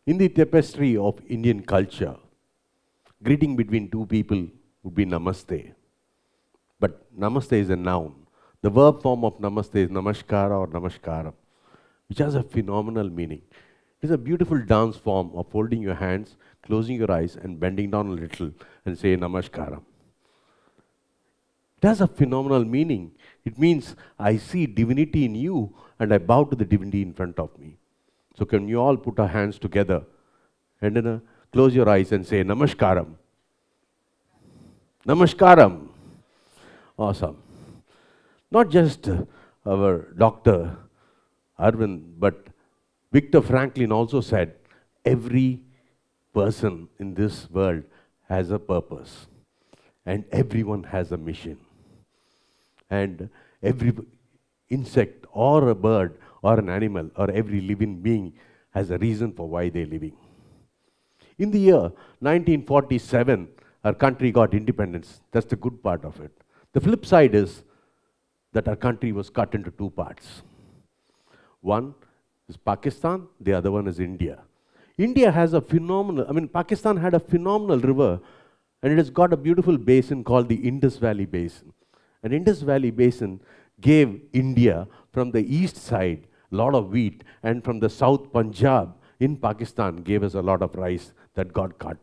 In the tapestry of Indian culture, greeting between two people would be namaste. But namaste is a noun. The verb form of namaste is namaskara or namaskaram, which has a phenomenal meaning. It is a beautiful dance form of folding your hands, closing your eyes, and bending down a little and say namaskaram. It has a phenomenal meaning. It means I see divinity in you and I bow to the divinity in front of me. So can you all put our hands together and then close your eyes and say namaskaram. Namaskaram. Awesome. Not just our Dr. Arvind, but Viktor Franklin also said, every person in this world has a purpose and everyone has a mission. And every insect or a bird or an animal or every living being has a reason for why they're living. In the year 1947, our country got independence. That's the good part of it. The flip side is that our country was cut into two parts. One is Pakistan, the other one is India. India has a phenomenal, Pakistan had a phenomenal river, and it has got a beautiful basin called the Indus Valley Basin. And Indus Valley Basin gave India from the east side a lot of wheat, and from the south Punjab in Pakistan gave us a lot of rice that got cut.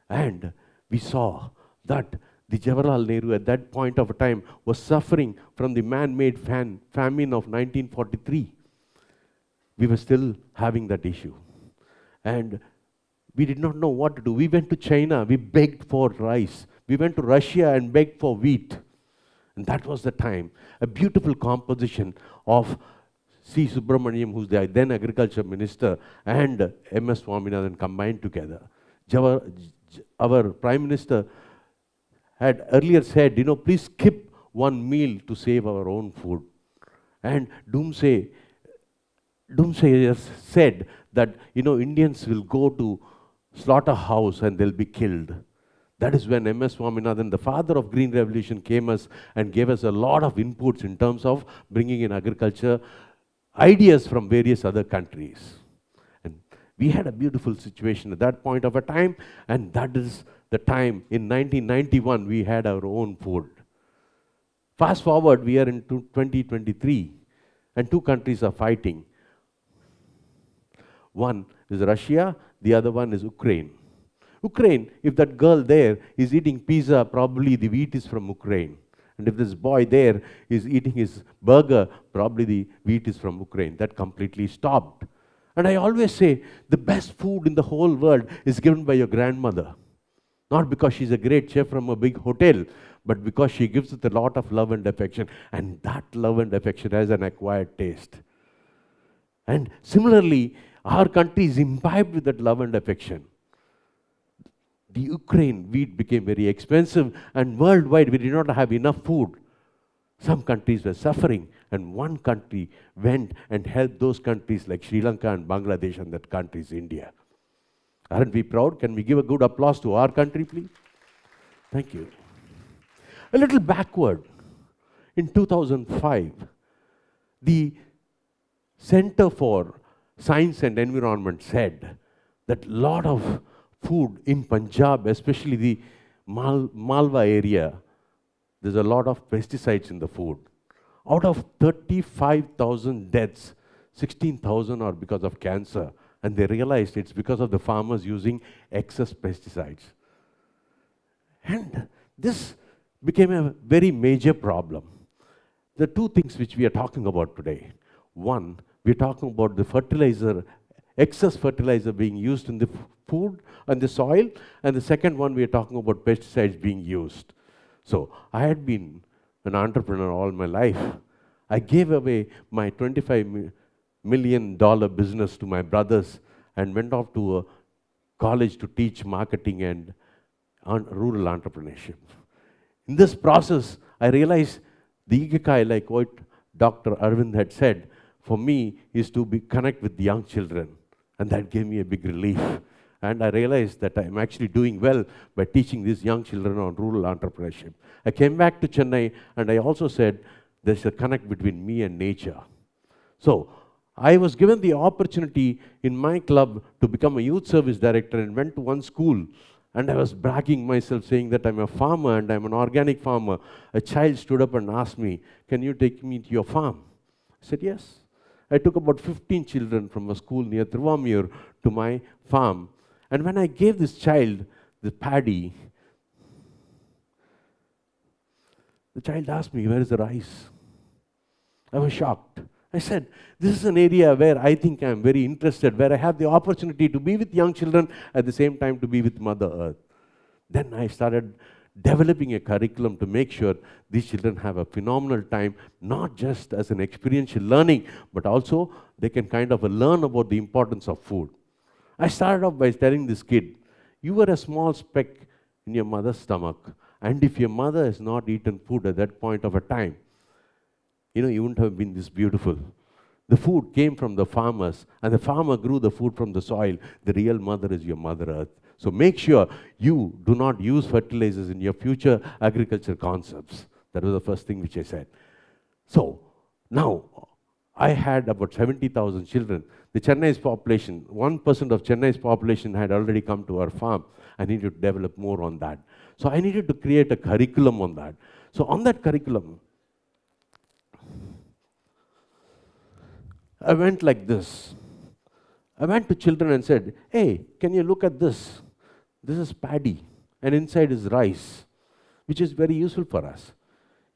And we saw that the Jawaharlal Nehru at that point of time was suffering from the man-made famine of 1943. We were still having that issue. And we did not know what to do. We went to China, we begged for rice. We went to Russia and begged for wheat. And that was the time. A beautiful composition of C. Subramaniam, who's the then agriculture minister, and M.S. Swaminathan combined together. Our Prime Minister had earlier said, please skip one meal to save our own food. And doomsayers said that, Indians will go to slaughterhouse and they'll be killed. That is when M.S. Swaminathan, the father of Green Revolution, came us and gave us a lot of inputs in terms of bringing in agriculture, ideas from various other countries. And we had a beautiful situation at that point of a time, and that is the time in 1991 we had our own food. Fast forward, we are in 2023, and two countries are fighting. One is Russia, the other one is Ukraine. Ukraine, if that girl there is eating pizza, probably the wheat is from Ukraine. And if this boy there is eating his burger, probably the wheat is from Ukraine. That completely stopped. And I always say, the best food in the whole world is given by your grandmother. Not because she's a great chef from a big hotel, but because she gives it a lot of love and affection. And that love and affection has an acquired taste. And similarly, our country is imbibed with that love and affection. The Ukraine wheat became very expensive, and worldwide we did not have enough food. Some countries were suffering, and one country went and helped those countries like Sri Lanka and Bangladesh, and that country is India. Aren't we proud? Can we give a good applause to our country, please? Thank you. A little backward. In 2005, the Center for Science and Environment said that a lot of food in Punjab, especially the Malwa area, there's a lot of pesticides in the food. Out of 35,000 deaths, 16,000 are because of cancer. And they realized it's because of the farmers using excess pesticides. And this became a very major problem. The two things which we are talking about today. One, we're talking about the fertilizer, excess fertilizer being used in the food and the soil. And the second one, we are talking about pesticides being used. So I had been an entrepreneur all my life. I gave away my $25 million business to my brothers and went off to a college to teach marketing and rural entrepreneurship. In this process, I realized the ikigai, like what Dr. Arvind had said, for me is to connect with the young children. And that gave me a big relief. And I realized that I'm actually doing well by teaching these young children on rural entrepreneurship. I came back to Chennai, and I also said, there's a connect between me and nature. So I was given the opportunity in my club to become a youth service director and went to one school. And I was bragging myself, saying that I'm a farmer and I'm an organic farmer. A child stood up and asked me, can you take me to your farm? I said, yes. I took about 15 children from a school near Trivamur to my farm. And when I gave this child the paddy, the child asked me, where is the rice? I was shocked. I said, this is an area where I think I'm very interested, where I have the opportunity to be with young children, at the same time to be with Mother Earth. Then I started developing a curriculum to make sure these children have a phenomenal time, not just as an experiential learning, but also they can kind of learn about the importance of food. I started off by telling this kid, you were a small speck in your mother's stomach, and if your mother has not eaten food at that point of a time, you wouldn't have been this beautiful. The food came from the farmers, and the farmer grew the food from the soil. The real mother is your Mother Earth. So make sure you do not use fertilizers in your future agriculture concepts. That was the first thing which I said. So now I had about 70,000 children. The Chennai's population, 1% of Chennai's population had already come to our farm. I needed to develop more on that. So I needed to create a curriculum on that. So on that curriculum, I went like this. I went to children and said, hey, can you look at this? This is paddy, and inside is rice, which is very useful for us.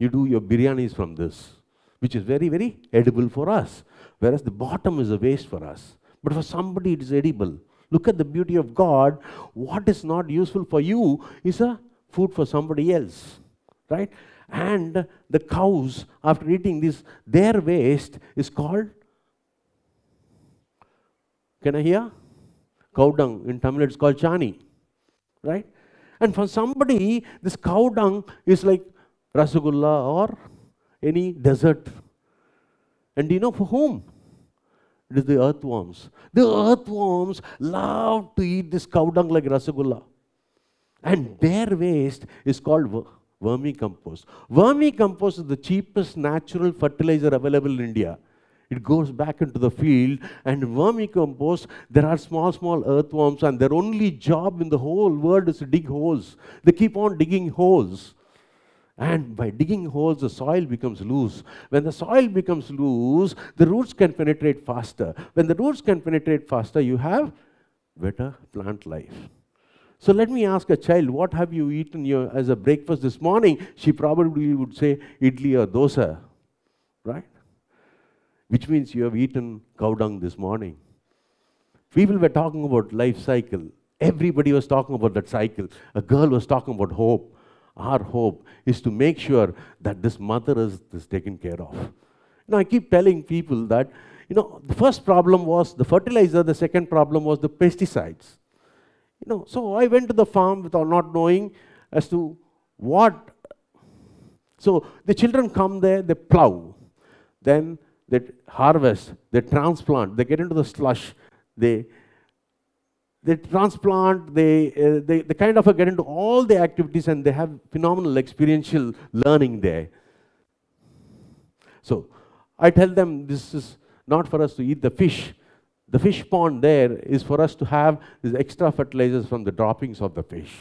You do your biryanis from this, which is very, very edible for us, whereas the bottom is a waste for us. But for somebody, it is edible. Look at the beauty of God. What is not useful for you is a food for somebody else, right? And the cows, after eating this, their waste is called, can I hear? Cow dung. In Tamil, it's called chani, right? And for somebody, this cow dung is like rasagulla or any dessert. And do you know for whom? It is the earthworms. The earthworms love to eat this cow dung like rasagulla. And their waste is called vermicompost. Vermicompost is the cheapest natural fertilizer available in India. It goes back into the field, and vermicompost, there are small earthworms, and their only job in the whole world is to dig holes. They keep on digging holes. And by digging holes, the soil becomes loose. When the soil becomes loose, the roots can penetrate faster. When the roots can penetrate faster, you have better plant life. So let me ask a child, what have you eaten as a breakfast this morning? She probably would say idli or dosa, right? Which means you have eaten cow dung this morning. People were talking about life cycle. Everybody was talking about that cycle. A girl was talking about hope. Our hope is to make sure that this mother is taken care of. Now I keep telling people that, the first problem was the fertilizer, the second problem was the pesticides. So I went to the farm without not knowing as to what. So the children come there, they plow. Then they harvest, they transplant, they get into the slush, they transplant, they kind of get into all the activities, and they have phenomenal experiential learning there. So I tell them this is not for us to eat the fish. The fish pond there is for us to have these extra fertilizers from the droppings of the fish.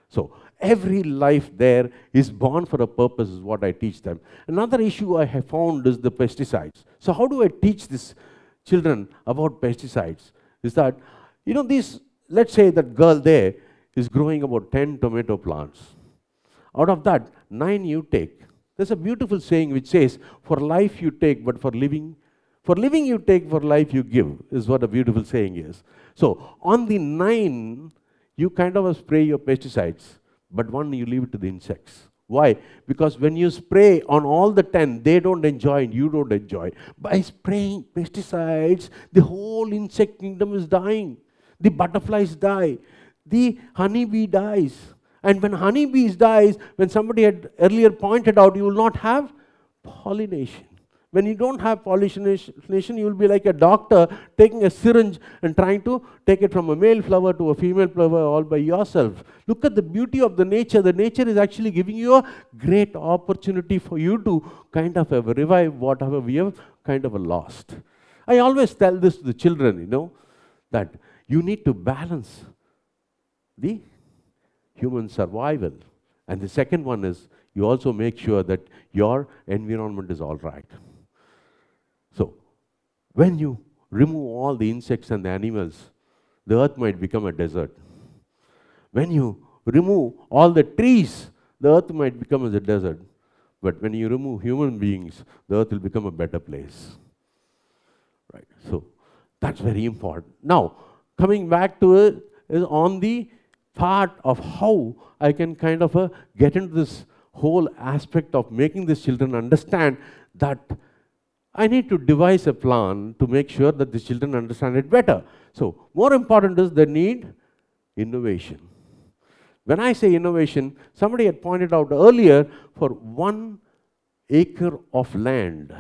So every life there is born for a purpose, is what I teach them. Another issue I have found is the pesticides. So how do I teach these children about pesticides? Is that, let's say that girl there is growing about 10 tomato plants. Out of that, 9 you take. There's a beautiful saying which says, for life you take, but for living you take, for life you give, is what a beautiful saying is. So on the 9, you kind of spray your pesticides, but 1 you leave it to the insects. Why? Because when you spray on all the 10, they don't enjoy and you don't enjoy. By spraying pesticides, the whole insect kingdom is dying. The butterflies die. The honeybee dies. And when honeybees dies, when somebody had earlier pointed out, you will not have pollination. When you don't have pollination, you will be like a doctor taking a syringe and trying to take it from a male flower to a female flower all by yourself. Look at the beauty of the nature. The nature is actually giving you a great opportunity for you to kind of revive whatever we have kind of lost. I always tell this to the children, that you need to balance the human survival. And the second one is you also make sure that your environment is all right. So, when you remove all the insects and the animals, the earth might become a desert. When you remove all the trees, the earth might become a desert. But when you remove human beings, the earth will become a better place. Right? So, that's very important. Now, coming back to it is on the part of how I can kind of get into this whole aspect of making these children understand that I need to devise a plan to make sure that the children understand it better. So, more important is they need innovation. When I say innovation, somebody had pointed out earlier, for 1 acre of land,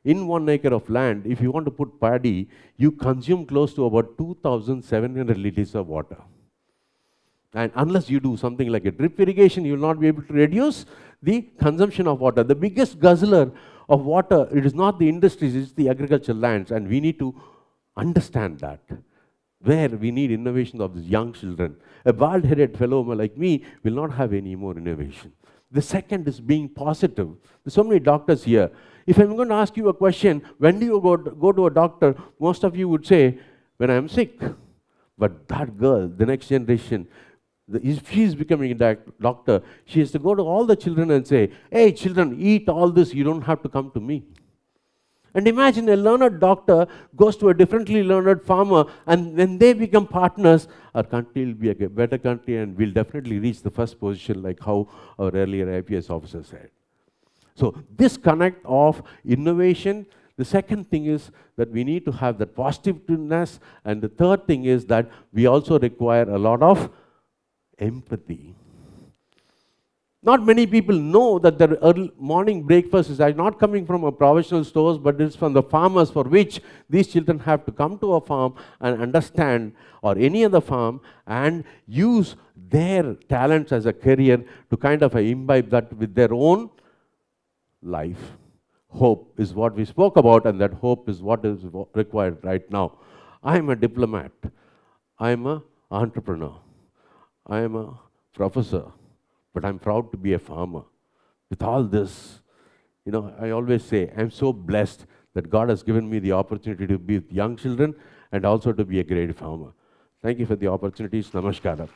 in 1 acre of land, if you want to put paddy, you consume close to about 2,700 liters of water. And unless you do something like a drip irrigation, you will not be able to reduce the consumption of water. The biggest guzzler of water, it is not the industries, it's the agricultural lands, and we need to understand that. Where we need innovation of these young children. A bald-headed fellow like me will not have any more innovation. The second is being positive. There's so many doctors here. If I'm going to ask you a question, when do you go to a doctor? Most of you would say, when I'm sick. But that girl, the next generation, if she's becoming a doctor, she has to go to all the children and say, hey, children, eat all this, you don't have to come to me. And imagine a learned doctor goes to a differently learned farmer, and when they become partners, our country will be a better country and we'll definitely reach the first position, like how our earlier IPS officer said. So this connect of innovation. The second thing is that we need to have that positiveness, and the third thing is that we also require a lot of empathy. Not many people know that their early morning breakfast is not coming from a provincial stores, but it's from the farmers, for which these children have to come to a farm and understand, or any other farm, and use their talents as a career to kind of imbibe that with their own life. Hope is what we spoke about, and that hope is what is required right now. I am a diplomat. I am an entrepreneur. I am a professor. But I'm proud to be a farmer. With all this, I always say, I'm so blessed that God has given me the opportunity to be with young children and also to be a great farmer. Thank you for the opportunities. Namaskaram.